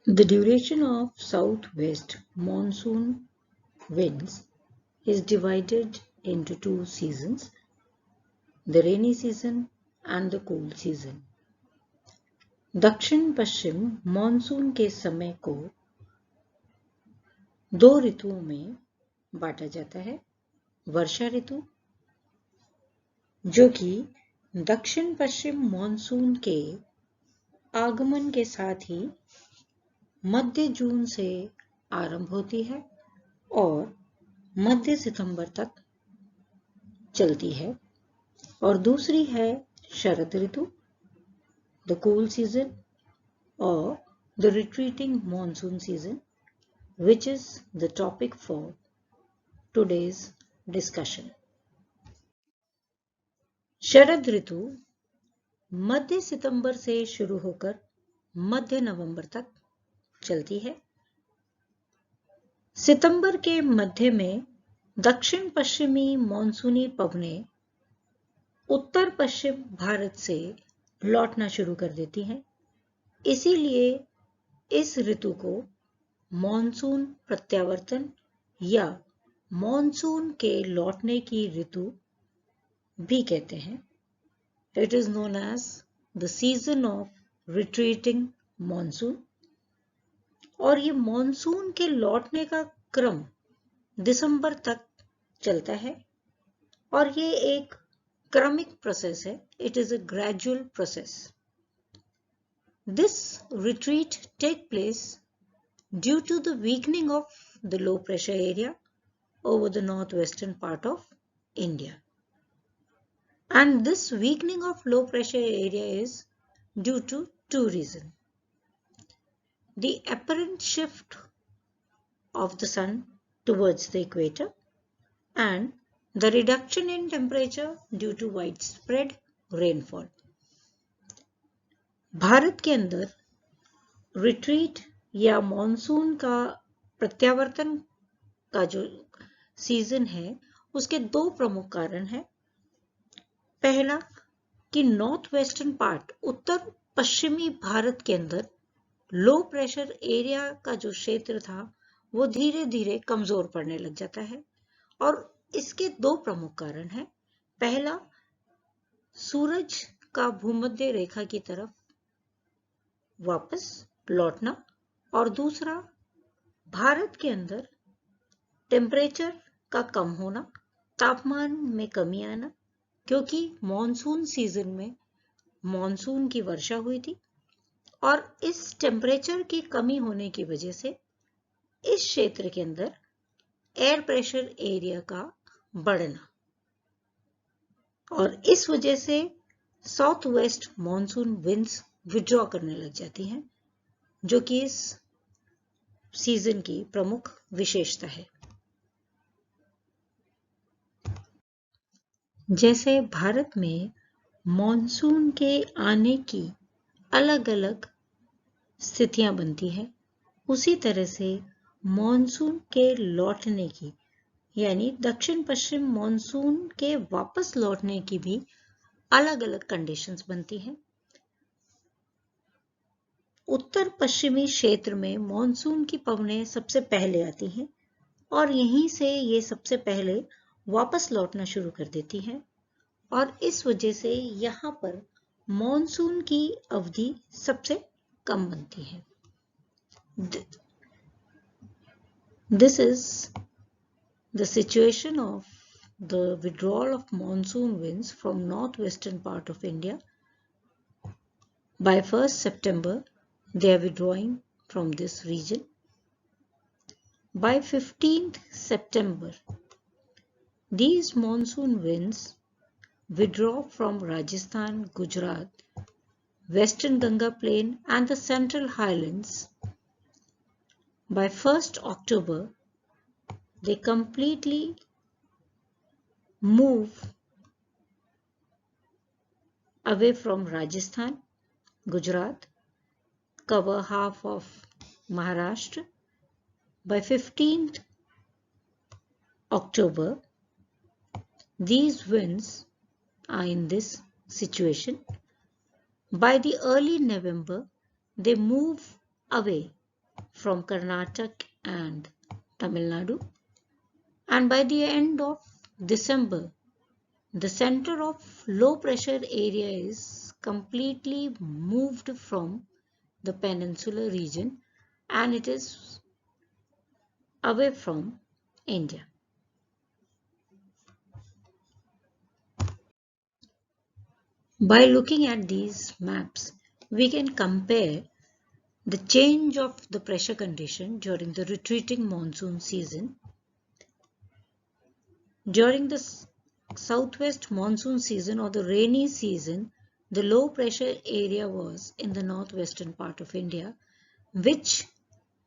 The duration of southwest monsoon winds is divided into two seasons, the rainy season and the cool season. दक्षिण पश्चिम monsoon के समय को दो ऋतुओं में बांटा जाता है। वर्षा ऋतु, जो कि दक्षिण पश्चिम मॉनसून के आगमन के साथ ही मध्य जून से आरंभ होती है और मध्य सितंबर तक चलती है, और दूसरी है शरद ऋतु, द कूल सीजन, और the retreating monsoon season, which is the topic for today's discussion. शरद ऋतु मध्य सितंबर से शुरू होकर मध्य नवंबर तक चलती है। सितंबर के मध्य में दक्षिण पश्चिमी मॉनसूनी पवनें उत्तर पश्चिम भारत से लौटना शुरू कर देती हैं। इसीलिए इस ऋतु को मॉनसून प्रत्यावर्तन या मॉनसून के लौटने की ऋतु भी कहते हैं। It is known as the season of retreating monsoon. और ये मॉनसून के लौटने का क्रम दिसंबर तक चलता है और ये एक क्रमिक प्रोसेस है। It is a gradual process. This retreat takes place due to the weakening of the low pressure area over the northwestern part of India. And this weakening of low pressure area is due to two reasons. The apparent shift of the sun towards the equator and the reduction in temperature due to widespread rainfall. Bharat के अंदर retreat या monsoon का प्रत्यावर्तन का जो season है उसके दो प्रमुख कारण हैं। पहला कि नॉर्थ वेस्टर्न पार्ट, उत्तर पश्चिमी भारत के अंदर लो प्रेशर एरिया का जो क्षेत्र था वो धीरे धीरे कमजोर पड़ने लग जाता है और इसके दो प्रमुख कारण हैं। पहला, सूरज का भूमध्य रेखा की तरफ वापस लौटना, और दूसरा भारत के अंदर टेम्परेचर का कम होना, तापमान में कमी आना, क्योंकि मॉनसून सीजन में मॉनसून की वर्षा हुई थी और इस टेम्परेचर की कमी होने की वजह से इस क्षेत्र के अंदर एयर प्रेशर एरिया का बढ़ना, और इस वजह से south west monsoon winds withdraw करने लग जाती हैं, जो कि इस सीजन की प्रमुख विशेषता है। जैसे भारत में मॉनसून के आने की अलग अलग स्थितियां बनती हैं, उसी तरह से मॉनसून के लौटने की, यानी दक्षिण पश्चिम मॉनसून के वापस लौटने की भी अलग अलग कंडीशंस बनती हैं। उत्तर पश्चिमी क्षेत्र में मॉनसून की पवनें सबसे पहले आती हैं और यहीं से ये सबसे पहले वापस लौटना शुरू कर देती हैं और इस वजह से यहाँ पर मॉनसून की अवधि सबसे कम बनती है। This is the situation of the withdrawal of monsoon winds from northwestern part of India. By 1st September, they are withdrawing from this region. By 15th September, these monsoon winds withdraw from Rajasthan, Gujarat, Western Ganga Plain and the Central Highlands. By 1st October, they completely move away from Rajasthan, Gujarat, cover half of Maharashtra. By 15th October, these winds are in this situation. By the early November, they move away from Karnataka and Tamil Nadu. And by the end of December, the center of low pressure area is completely moved from the peninsular region and it is away from India. By looking at these maps, we can compare the change of the pressure condition during the retreating monsoon season. During the southwest monsoon season or the rainy season, the low pressure area was in the northwestern part of India, which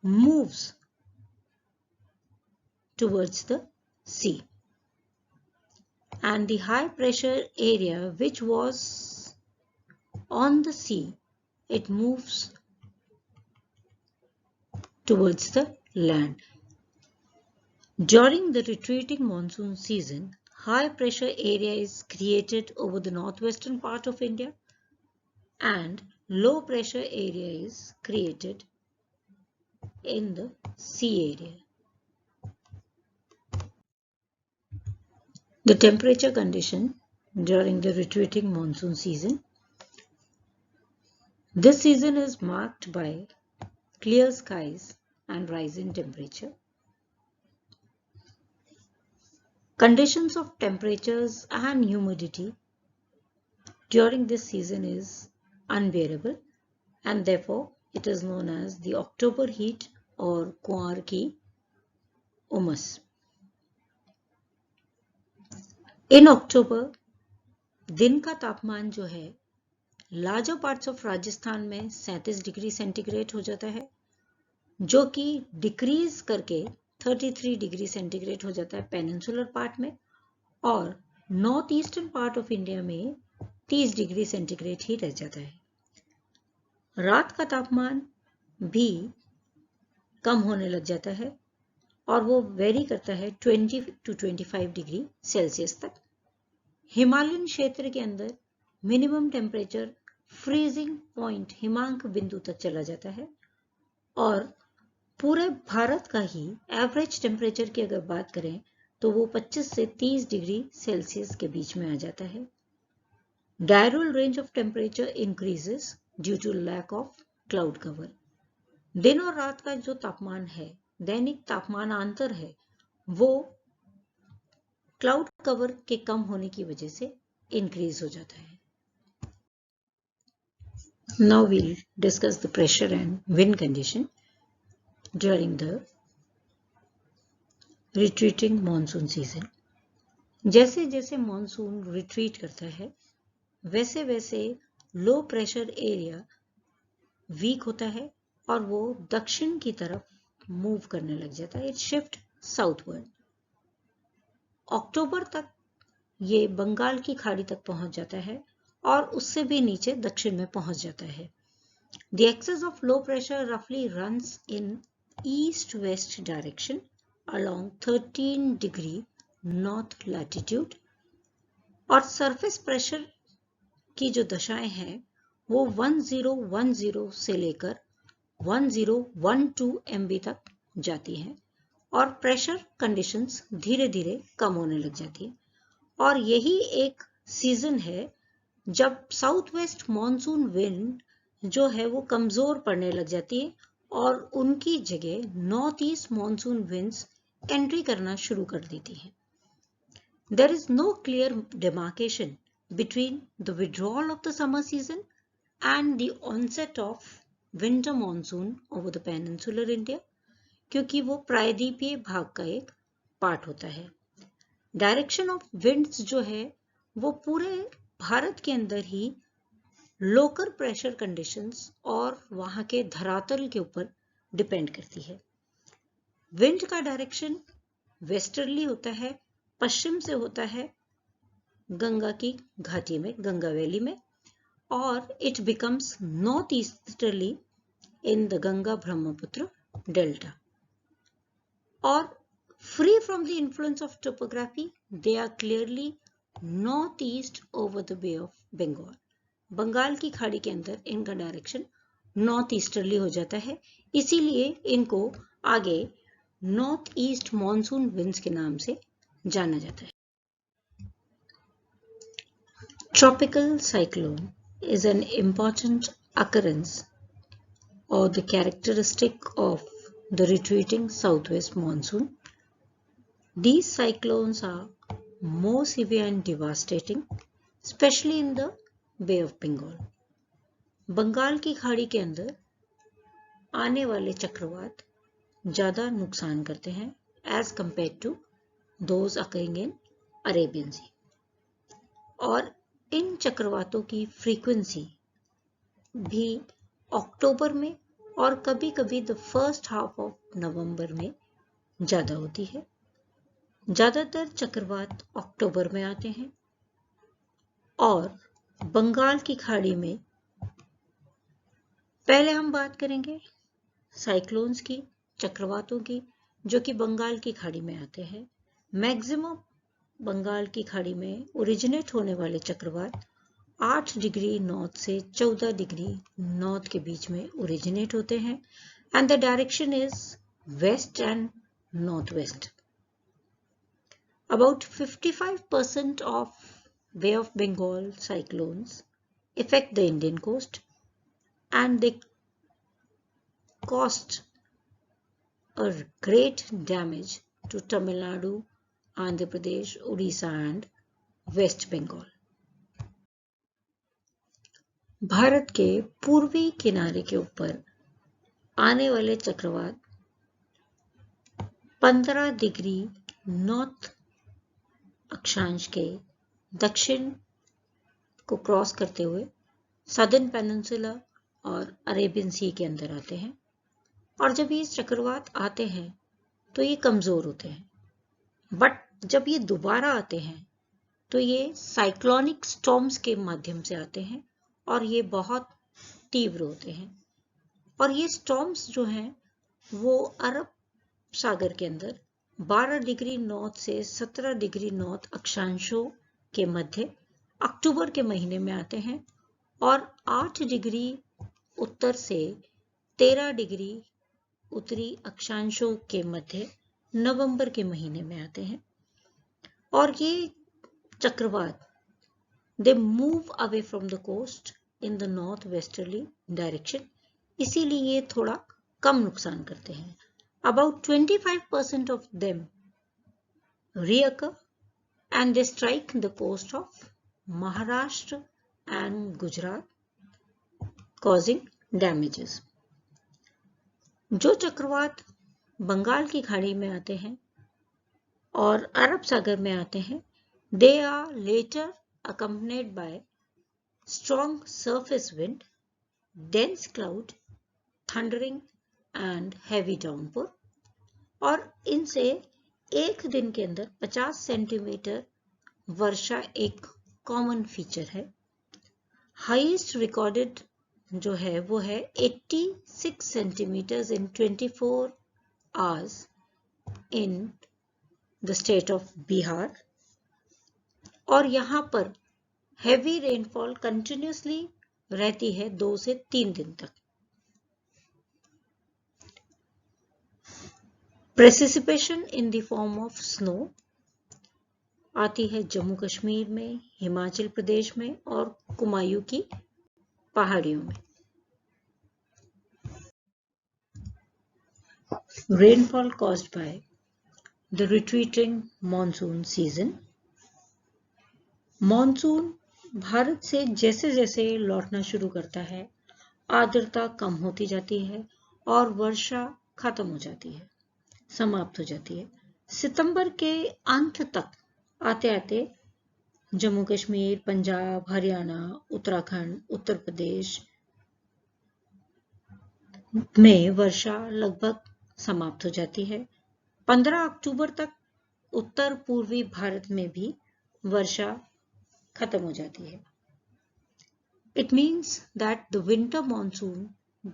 moves towards the sea. And the high pressure area which was on the sea, it moves towards the land. During the retreating monsoon season, high pressure area is created over the northwestern part of India and low pressure area is created in the sea area. The temperature condition during the retreating monsoon season. This season is marked by clear skies and rise in temperature. Conditions of temperatures and humidity during this season is unbearable and therefore it is known as the October heat or कुंवार की उमस. In October, दिन का तापमान जो है larger parts of Rajasthan में 37 degree centigrade हो जाता है, जो कि डिक्रीज करके 33 डिग्री सेंटीग्रेड हो जाता है पेनिनसुलर पार्ट में और north eastern part of India में 30 डिग्री सेंटीग्रेड ही रह जाता है. रात का तापमान भी कम होने लग जाता है और वो वेरी करता है 20 to 25 डिग्री सेल्सियस तक. हिमालयन क्षेत्र के अंदर मिनिमम टेम्परेचर फ्रीजिंग पॉइंट हिमांक बिंदु तक चला जाता है और पूरे भारत का ही एवरेज टेम्परेचर की अगर बात करें तो वो 25 से 30 डिग्री सेल्सियस के बीच में आ जाता है. Diurnal range of temperature increases due to lack of cloud cover. दिन और रात का जो तापमान है, दैनिक तापमानांतर है, वो क्लाउड कवर के कम होने की वजह से इंक्रीज हो जाता है. Now we'll discuss the pressure and wind condition during the retreating monsoon season. जैसे जैसे मॉनसून रिट्रीट करता है वैसे वैसे लो प्रेशर एरिया वीक होता है और वो दक्षिण की तरफ मूव करने लग जाता है. It shift southward. अक्टूबर तक ये बंगाल की खाड़ी तक पहुंच जाता है और उससे भी नीचे दक्षिण में पहुंच जाता है. The axis of low pressure roughly runs in east-west direction along 13 degree north latitude और सरफेस प्रेशर की जो दशाएं हैं वो 1010 से लेकर 1012 MB तक जाती हैं और प्रेशर कंडीशंस धीरे धीरे कम होने लग जाती है. और यही एक सीजन है जब साउथ वेस्ट मॉनसून विंड जो है वो कमजोर पड़ने लग जाती है और उनकी जगह north east monsoon winds entry करना शुरू कर देती हैं. There is no clear demarcation between the withdrawal of the summer season and the onset of winter monsoon over the peninsular India, क्योंकि वो प्रायद्वीपीय भाग का एक पार्ट होता है. डायरेक्शन ऑफ विंड्स जो है वो पूरे भारत के अंदर ही लोकल प्रेशर कंडीशंस और वहां के धरातल के ऊपर डिपेंड करती है. विंड का डायरेक्शन वेस्टर्ली होता है, पश्चिम से होता है गंगा की घाटी में, गंगा वैली में, और it becomes north easterly in the Ganga Brahmaputra delta. और free from the influence of topography, they are clearly northeast over the Bay of Bengal. Bengal की खाड़ी के अंदर इनका डायरेक्शन नॉर्थ ईस्टर्ली हो जाता है, इसीलिए इनको आगे नॉर्थ ईस्ट मॉनसून विंड्स के नाम से जाना जाता है। Tropical cyclone is an important occurrence or the characteristic of the retreating southwest monsoon. These cyclones are more severe and devastating, especially in the Bay of Bengal. Bengal की खाड़ी के अंदर आने वाले चक्रवात ज़्यादा नुकसान करते हैं as compared to those occurring in Arabian Sea. और इन चक्रवातों की फ्रीक्वेंसी भी अक्टूबर में और कभी-कभी the first half of November में ज़्यादा होती है। ज़्यादातर चक्रवात अक्टूबर में आते हैं और बंगाल की खाड़ी में पहले हम बात करेंगे साइक्लोन्स की, चक्रवातों की, जो कि बंगाल की खाड़ी में आते हैं। मैक्सिमम बंगाल की खाड़ी में ओरिजिनेट होने वाले चक्रवात 8 डिग्री नॉर्थ से 14 डिग्री नॉर्थ के बीच में ओरिजिनेट होते हैं and the direction is west and north west. About 55% of Bay of Bengal cyclones affect the Indian coast and they caused a great damage to Tamil Nadu, Andhra Pradesh, Odisha and West Bengal. Bharat के पूर्वी किनारे के ऊपर आने वाले चक्रवात 15 degree north अक्षांश के दक्षिण को क्रॉस करते हुए सदर्न पेनिनसुला और अरेबियन सी के अंदर आते हैं और जब ये चक्रवात आते हैं तो ये कमज़ोर होते हैं, बट जब ये दोबारा आते हैं तो ये साइक्लोनिक स्टॉर्म्स के माध्यम से आते हैं और ये बहुत तीव्र होते हैं। और ये स्टॉर्म्स जो हैं वो अरब सागर के अंदर 12 डिग्री नॉर्थ से 17 डिग्री नॉर्थ अक्षांशों के मध्य अक्टूबर के महीने में आते हैं और 8 डिग्री उत्तर से 13 डिग्री उत्तरी अक्षांशों के मध्य नवंबर के महीने में आते हैं। और ये चक्रवात they move away from the coast in the north westerly direction, इसीलिए ये थोड़ा कम नुकसान करते हैं। About 25% of them reoccur and they strike the coast of Maharashtra and Gujarat, causing damages. जो चक्रवात बंगाल की खाड़ी में आते हैं और अरब सागर में आते हैं, they are later accompanied by strong surface wind, dense cloud, thundering and heavy downpour, और इनसे एक दिन के अंदर 50 सेंटीमीटर वर्षा एक कॉमन फीचर है। हाईएस्ट रिकॉर्डेड जो है वो है 86 centimetres in 24 hours in the state of Bihar, और यहाँ पर हैवी रेनफॉल कंटिन्यूसली रहती है 2 से 3 दिन तक। Precipitation in the form of snow आती है जम्मू कश्मीर में, हिमाचल प्रदेश में और कुमायूं की पहाड़ियों में। Rainfall caused by the retreating monsoon season. Monsoon Bharat से जैसे जैसे लौटना शुरू करता है, आर्द्रता कम होती जाती है और वर्षा खत्म हो जाती है, समाप्त हो जाती है। सितंबर के अंत तक आते आते जम्मू कश्मीर, पंजाब, हरियाणा, उत्तराखंड, उत्तर प्रदेश में वर्षा लगभग समाप्त हो जाती है। 15 अक्टूबर तक उत्तर पूर्वी भारत में भी वर्षा खत्म हो जाती है। It means that the winter monsoon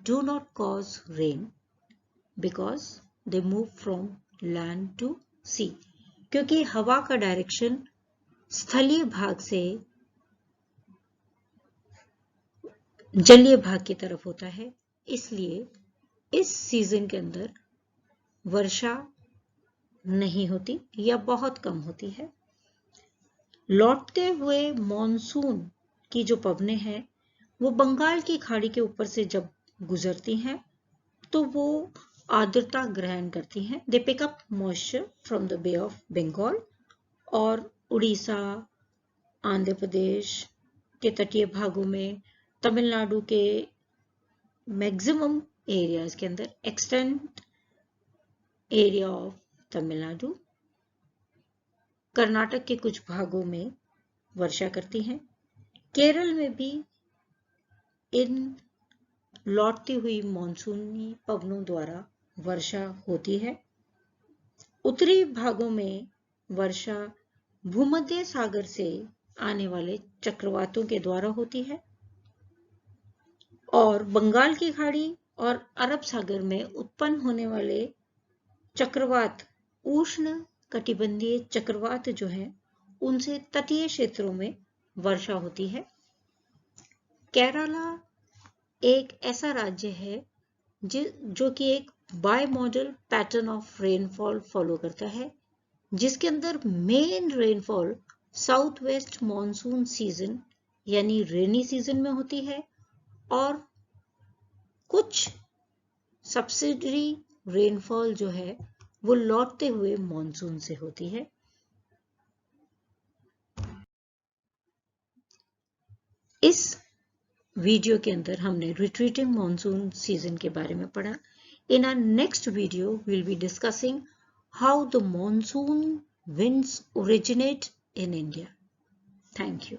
do not cause rain because they move from land to sea, क्योंकि हवा का डायरेक्शन स्थलीय भाग से जलीय भाग की तरफ होता है, इसलिए इस सीजन के अंदर वर्षा नहीं होती या बहुत कम होती है। लौटते हुए मॉनसून की जो पवनें हैं वो बंगाल की खाड़ी के ऊपर से जब गुजरती हैं तो वो आर्द्रता ग्रहण करती हैं। They pick up moisture from the bay of Bengal और उड़ीसा, आंध्र प्रदेश के तटीय भागों में, तमिलनाडु के मैक्सिमम एरियाज के अंदर, extent area of Tamil Nadu, Karnataka के कुछ भागों में वर्षा करती हैं। केरल में भी इन लौटती हुई मॉनसूनी पवनों द्वारा वर्षा होती है। उत्तरी भागों में वर्षा भूमध्य सागर से आने वाले चक्रवातों के द्वारा होती है और बंगाल की खाड़ी और अरब सागर में उत्पन्न होने वाले चक्रवात, उष्ण कटिबंधीय चक्रवात जो है, उनसे तटीय क्षेत्रों में वर्षा होती है। केरला एक ऐसा राज्य है जो कि एक बायमॉडल पैटर्न ऑफ रेनफॉल फॉलो करता है, जिसके अंदर mean rainfall south west monsoon season यानी रेनी सीजन में होती है और कुछ सब्सिडरी रेनफॉल जो है वो लौटते हुए मॉनसून से होती है। इस वीडियो के अंदर हमने रिट्रीटिंग मॉनसून सीजन के बारे में पढ़ा। In our next video, we'll be discussing how the monsoon winds originate in India. Thank you.